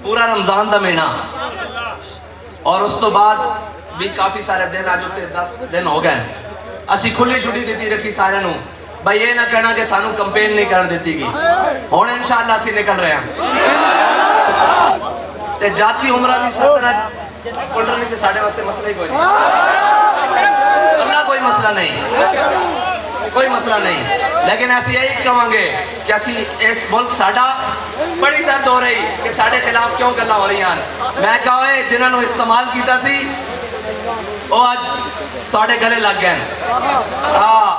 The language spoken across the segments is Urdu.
پورا رمضان دا مہینہ اور اس تو بعد بھی کافی سارے دن آج ہوتے 10 دن ہو گئے اسی کھلی چھٹی دیتی رکھی سارے نو بھائی یہ نہ کہنا کہ سانو کمپین نہیں کر دیتی گی ہونے انشاءاللہ اسی نکل رہے ہیں تے جاتی عمرہ دی سلطنت پڑھنے کے ساڑھے واسطے مسئلہ ہی کوئی نہیں اللہ کوئی مسئلہ نہیں کوئی مسئلہ نہیں لیکن ایسی یہی کہوں گے کہ ایسی اس ملک ساڑھا بڑی درد ہو رہی کہ ساڑھے خلاف کیوں گلا ہو رہی ہیں میں کہوئے جنہوں نے استعمال کیتا سی وہ آج توڑے گلے لگ گئے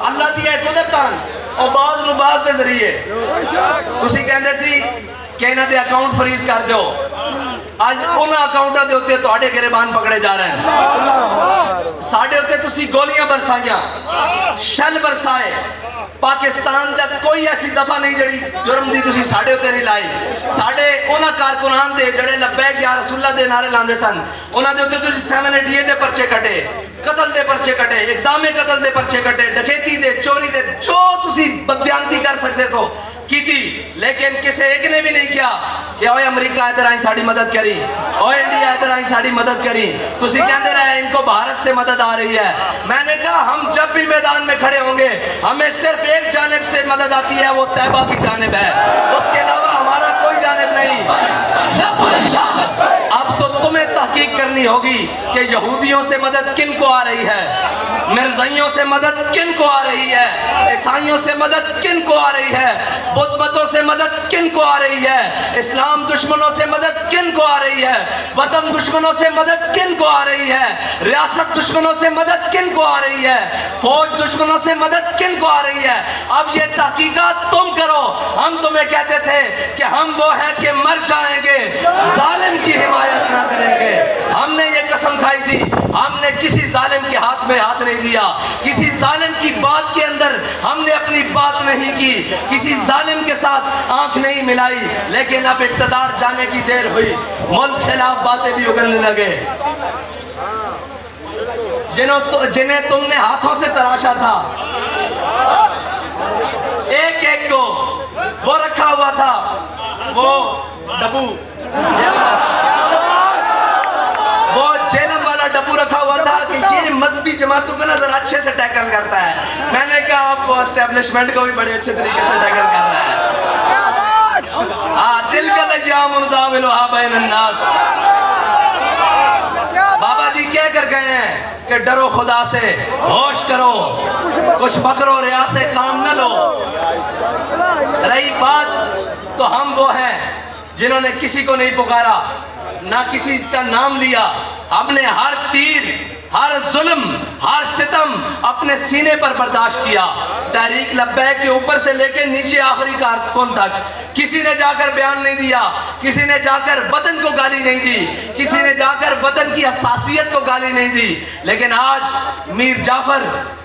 اللہ دیا ہے قدرتان اور بعض نباز دے ذریعے تسی کہندے سی کہ انہاں دے اکاؤنٹ فریز کر دیو آج انہاں اکاؤنٹا دے ہوتے توڑے گریبان پکڑے جا رہے ہیں ساڑھے ہوتے تسی گولیاں برسائیاں شل برسائے پاکستان دا کوئی ایسی دفعہ نہیں جڑی جرم دی تسی ساڑھے ہوتے نہیں لائی ساڑھے انہاں کارکنان دے جڑے لبیک یا رسول اللہ دے نعرے لاندے سن انہاں دے ہوتے تسی 788 دے پرچے کٹے قتل دے پرچے کٹے اقدام قتل دے پرچے کٹے ڈکیتی دے چوری دے جو تسی بدیانتی کر سکتے سو کی تھی لیکن کسے ایک نے بھی نہیں کیا کہ اوہ امریکہ ادھر آئیں ساڑھی مدد کری اوہ انڈیا ادھر آئیں ساڑھی مدد کری تسی کہندے رہے ان کو بھارت سے مدد آ رہی ہے میں نے کہا ہم جب بھی میدان میں کھڑے ہوں گے ہمیں صرف ایک جانب سے مدد آتی ہے وہ طیبہ کی جانب ہے اس کے علاوہ ہمارا کوئی جانب نہیں اب تو تمہیں تحقیق کرنی ہوگی کہ یہودیوں سے مدد کن کو آ رہی ہے مرزائیوں سے مدد کن کو آ رہی ہے عیسائیوں سے مدد کن کو آ رہی ہے بدھ متوں سے مدد کن کو آ رہی ہے اسلام دشمنوں سے مدد کن کو آ رہی ہے وطن دشمنوں سے مدد کن کو آ رہی ہے ریاست دشمنوں سے مدد کن کو آ رہی ہے فوج دشمنوں سے مدد کن کو آ رہی ہے اب یہ تحقیقات تم کرو ہم تمہیں کہتے تھے کہ ہم وہ ہیں کہ مر جائیں گے ظالم کی حمایت نہ کریں گے ہم نے یہ قسم کھائی تھی ہم نے کسی ظالم کے ہاتھ میں ہاتھ نہیں دیا کسی ظالم کی بات کے اندر ہم نے اپنی بات نہیں کی کسی ظالم کے ساتھ آنکھ نہیں ملائی لیکن اب اقتدار جانے کی دیر ہوئی ملک خلاف باتیں بھی اگلنے لگے جنہیں تم نے ہاتھوں سے تراشا تھا ایک ایک کو وہ رکھا ہوا تھا وہ ڈبو وہ جیلم والا ڈبو رکھا ہوا تھا کہ یہ مذہبی جماعتوں کو نظر اچھے سے ٹیکل کرتا ہے میں نے کہا آپ کو اسٹیبلشمنٹ کو بھی بڑے اچھے طریقے سے ٹیکل کر رہا ہے دل کا لیام نداولھا بین الناس بابا جی کہہ کر گئے ہیں کہ ڈرو خدا سے ہوش کرو کچھ بکرو ریا سے کام نہ لو رہی بات تو ہم وہ ہیں جنہوں نے کسی کو نہیں پکارا نہ کسی کا نام لیا ہم نے ہر تیر ہر ظلم ہر ستم اپنے سینے پر برداشت کیا تحریک لبیک کے اوپر سے لے کے نیچے آخری کارکن تک کسی نے جا کر بیان نہیں دیا کسی نے جا کر وطن کو گالی نہیں دی کسی نے جا کر وطن کی حساسیت کو گالی نہیں دی لیکن آج میر جعفر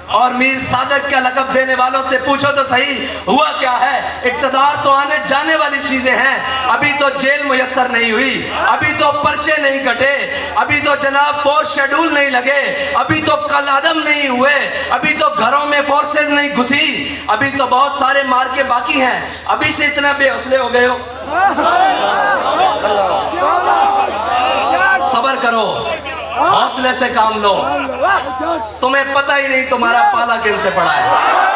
اور میر صادق کا لقب دینے والوں سے پوچھو تو صحیح ہوا کیا ہے اقتدار تو آنے جانے والی چیزیں ہیں ابھی تو جیل میسر نہیں ہوئی ابھی تو پرچے نہیں کٹے ابھی تو جناب فورس شیڈول نہیں لگے ابھی تو کالعدم نہیں ہوئے ابھی تو گھروں میں فورسز نہیں گھسی ابھی تو بہت سارے مار کے باقی ہیں ابھی سے اتنا بے حوصلے ہو گئے ہو صبر کرو حوصلے سے کام لو تمہیں پتہ ہی نہیں تمہارا پالا کن سے پڑا ہے